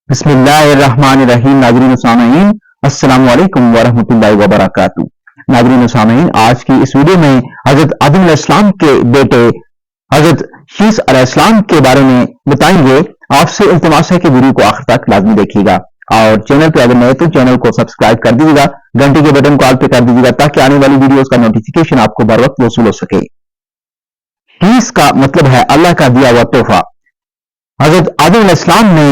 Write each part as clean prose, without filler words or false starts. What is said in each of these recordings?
بسم اللہ الرحمن الرحیم۔ ناظرین و سامعین السلام علیکم ورحمۃ اللہ وبرکاتہ۔ ناظرین و سامعین، آج کی اس ویڈیو میں حضرت آدم علیہ السلام کے بیٹے حضرت شیث علیہ السلام کے بارے میں بتائیں گے۔ آپ سے التماس ہے کہ ویڈیو کو آخر تک لازمی دیکھیے گا، اور چینل پہ اگر نئے تو چینل کو سبسکرائب کر دیجیے گا، گھنٹی کے بٹن کو آل پہ کر دیجیے گا تاکہ آنے والی ویڈیوز کا نوٹیفیکیشن آپ کو بر وقت وصول ہو سکے۔ شیث کا مطلب ہے اللہ کا دیا ہوا تحفہ۔ حضرت آدم علیہ السلام نے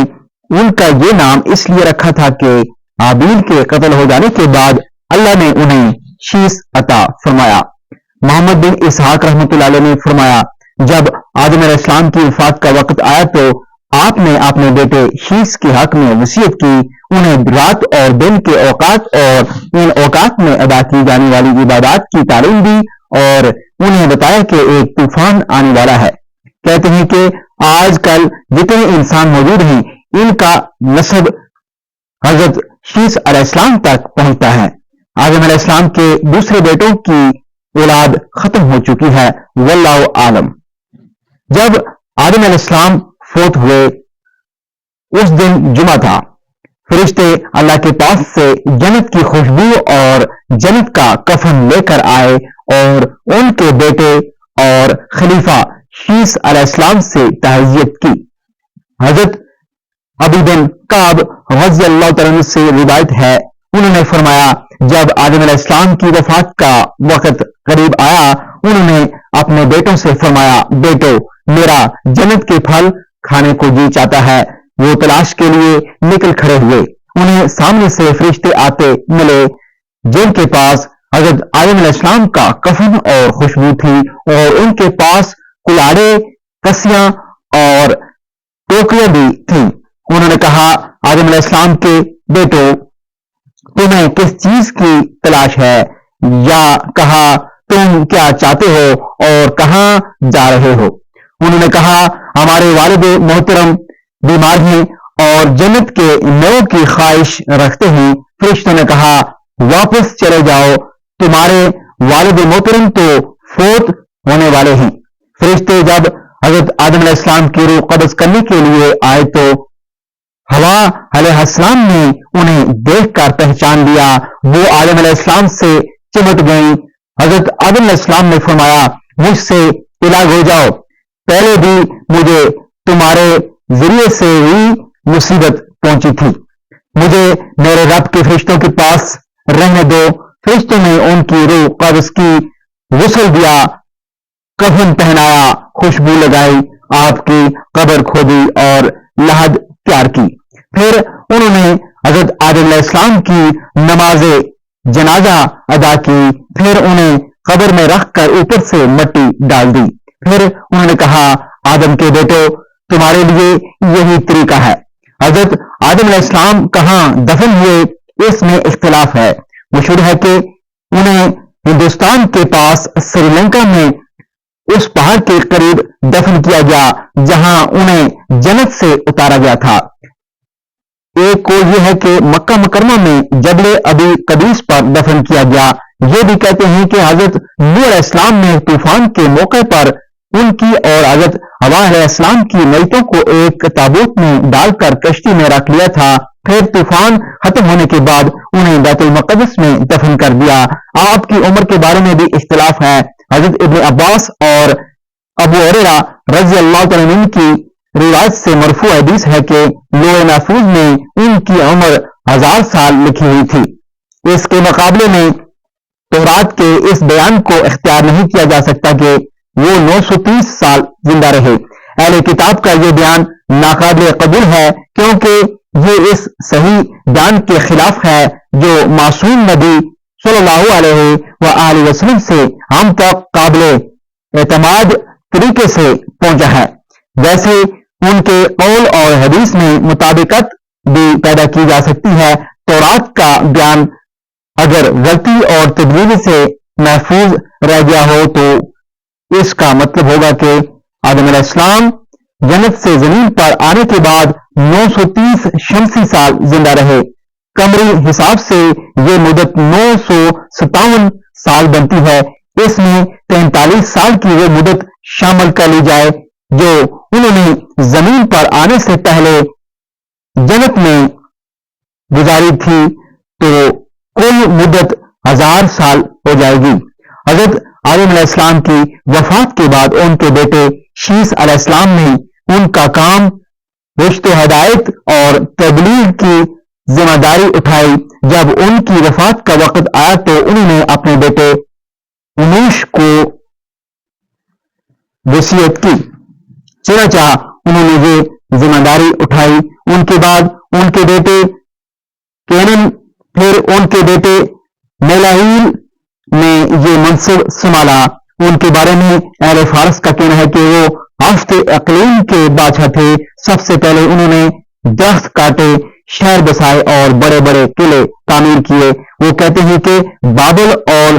ان کا یہ نام اس لیے رکھا تھا کہ حابیل کے قتل ہو جانے کے بعد اللہ نے انہیں شیث عطا فرمایا۔ محمد بن اسحاق رحمۃ اللہ علیہ نے فرمایا، جب آدم علیہ السلام کی وفات کا وقت آیا تو آپ نے اپنے بیٹے شیث کے حق میں وصیت کی، انہیں رات اور دن کے اوقات اور ان اوقات میں ادا کی جانے والی عبادات کی تعلیم دی، اور انہیں بتایا کہ ایک طوفان آنے والا ہے۔ کہتے ہیں کہ آج کل جتنے انسان موجود ہیں ان کا نسب حضرت شیث علیہ السلام تک پہنچتا ہے۔ آدم علیہ السلام کے دوسرے بیٹوں کی اولاد ختم ہو چکی ہے، واللہ عالم۔ جب آدم علیہ السلام فوت ہوئے اس دن جمعہ تھا، فرشتے اللہ کے پاس سے جنت کی خوشبو اور جنت کا کفن لے کر آئے اور ان کے بیٹے اور خلیفہ شیث علیہ السلام سے تعزیت کی۔ حضرت ابی بن کعب رضی اللہ تعالیٰ عنہ سے روایت ہے، انہوں نے فرمایا، جب آدم علیہ السلام کی وفات کا وقت قریب آیا، انہوں نے اپنے بیٹوں سے فرمایا، بیٹو، میرا جنت کے پھل کھانے کو جی چاہتا ہے۔ وہ تلاش کے لیے نکل کھڑے ہوئے، انہیں سامنے سے فرشتے آتے ملے جن کے پاس حضرت آدم علیہ السلام کا کفن اور خوشبو تھی، اور ان کے پاس کلاڑے، کسیاں اور ٹوکریاں بھی تھیں۔ انہوں نے کہا، آدم علیہ السلام کے بیٹو، تمہیں کس چیز کی تلاش ہے؟ یا کہا، تم کیا چاہتے ہو اور کہاں جا رہے ہو؟ انہوں نے کہا، ہمارے والد محترم بیمار ہیں اور جنت کے نو کی خواہش رکھتے ہیں۔ فرشتوں نے کہا، واپس چلے جاؤ، تمہارے والد محترم تو فوت ہونے والے ہیں۔ فرشتے جب حضرت آدم علیہ السلام کی روح قبض کرنے کے لیے آئے تو ہوا علیہ السلام نے انہیں دیکھ کر پہچان لیا، وہ آدم علیہ السلام سے چمٹ گئیں۔ حضرت آدم علیہ السلام نے فرمایا، مجھ سے الگ ہو جاؤ، پہلے بھی مجھے تمہارے ذریعے سے ہی مصیبت پہنچی تھی، مجھے میرے رب کے فرشتوں کے پاس رہنے دو۔ فرشتوں نے ان کی روح قبض کی، غسل دیا، کفن پہنایا، خوشبو لگائی، آپ کی قبر کھودی اور لحد تیار کی۔ پھر انہوں نے حضرت آدم علیہ السلام کی نماز جنازہ ادا کی، پھر انہیں قبر میں رکھ کر اوپر سے مٹی ڈال دی۔ پھر انہوں نے کہا، آدم کے بیٹو، تمہارے لیے یہی طریقہ ہے۔ حضرت آدم علیہ السلام کہاں دفن ہوئے اس میں اختلاف ہے۔ مشہور ہے کہ انہیں ہندوستان کے پاس سری لنکا میں اس پہاڑ کے قریب دفن کیا گیا جہاں انہیں جنت سے اتارا گیا تھا۔ ایک قول یہ ہے کہ مکہ مکرمہ میں جبل ابی قبیس پر دفن کیا گیا۔ یہ بھی کہتے ہیں کہ حضرت نوح علیہ السلام نے طوفان کے موقع پر ان کی اور حضرت حوا علیہ السلام کی میتوں کو ایک تابوت میں ڈال کر کشتی میں رکھ لیا تھا، پھر طوفان ختم ہونے کے بعد انہیں بیت المقدس میں دفن کر دیا۔ آپ کی عمر کے بارے میں بھی اختلاف ہے۔ حضرت ابن عباس اور ابو ہریرہ رضی اللہ تعالیٰ عنہ کی روایت سے مرفوع حدیث ہے کہ لوح محفوظ میں ان کی عمر 1000 سال لکھی ہوئی تھی۔ اس کے مقابلے میں تورات کے اس بیان کو اختیار نہیں کیا جا سکتا کہ وہ 930 سال زندہ رہے۔ اہل کتاب کا یہ بیان ناقابل قبول ہے کیونکہ یہ اس صحیح بیان کے خلاف ہے جو معصوم نبی صلی اللہ علیہ وآلہ وسلم سے ہم تک قابل اعتماد طریقے سے پہنچا ہے۔ ویسے ان کے قول اور حدیث میں مطابقت بھی پیدا کی جا سکتی ہے۔ تورات کا بیان اگر غلطی اور تبدیلی سے محفوظ رہ گیا ہو تو اس کا مطلب ہوگا کہ آدم علیہ السلام جنت سے زمین پر آنے کے بعد 930 شمسی سال زندہ رہے۔ قمری حساب سے یہ مدت 957 سال بنتی ہے۔ اس میں 43 سال کی وہ مدت شامل کر لی جائے جو انہوں نے زمین پر آنے سے پہلے جنت جنت میں گزاری تھی تو کل مدت 1000 سال ہو جائے گی۔ حضرت آدم علیہ السلام کی وفات کے بعد ان کے بیٹے شیس علیہ السلام نے ان کا کام رشد و ہدایت اور تبلیغ کی ذمہ داری اٹھائی۔ جب ان کی وفات کا وقت آیا تو انہوں نے اپنے بیٹے انوش کو وصیت کی، چنانچہ انہوں نے یہ ذمہ داری اٹھائی۔ ان کے بعد ان کے بیٹے کینن، پھر ان کے بیٹے میلاہیل نے یہ منصب سنبھالا۔ ان کے بارے میں اہل فارس کا کہنا ہے کہ وہ آفت اقلیم کے بادشاہ تھے۔ سب سے پہلے انہوں نے درخت کاٹے، شہر بسائے اور بڑے بڑے قلعے تعمیر کیے۔ وہ کہتے ہیں کہ بابل اور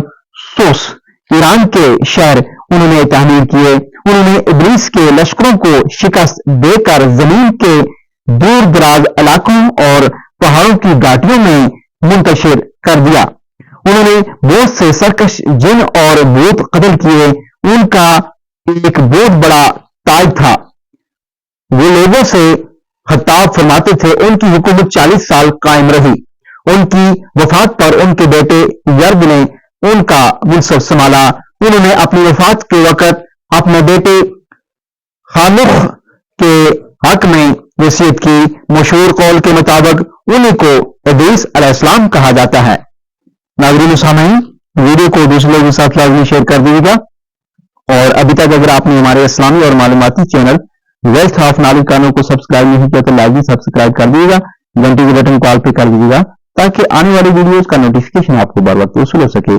سوس ایران کے شہر انہوں نے تعمیر کیے۔ انہوں نے ابلیس کے لشکروں کو شکست دے کر زمین کے دور دراز علاقوں اور پہاڑوں کی گھاٹیوں میں منتشر کر دیا۔ انہوں نے بہت سے سرکش جن اور بھوت قتل کیے۔ ان کا ایک بہت بڑا تاج تھا۔ وہ لوگوں سے خطاب فرماتے تھے۔ ان کی حکومت 40 سال قائم رہی۔ ان کی وفات پر ان کے بیٹے یرب نے ان کا منصب سنبھالا۔ انہوں نے اپنی وفات کے وقت اپنے بیٹے خانوخ کے حق میں وصیت کی۔ مشہور قول کے مطابق انہیں کو ادریس علیہ السلام کہا جاتا ہے۔ ناظرین و سامعین، ویڈیو کو دوسرے لوگوں کے ساتھ لازمی شیئر کر دیجیے گا، اور ابھی تک اگر آپ نے ہمارے اسلامی اور معلوماتی channel wealth of knowledge channel کو سبسکرائب نہیں کیا تو لازمی سبسکرائب کر دیجیے گا، گھنٹی کے بٹن کو آل پہ کر دیجیے گا تاکہ آنے والی ویڈیوز کا نوٹیفیکیشن آپ کو بر وقت وصول ہو سکے۔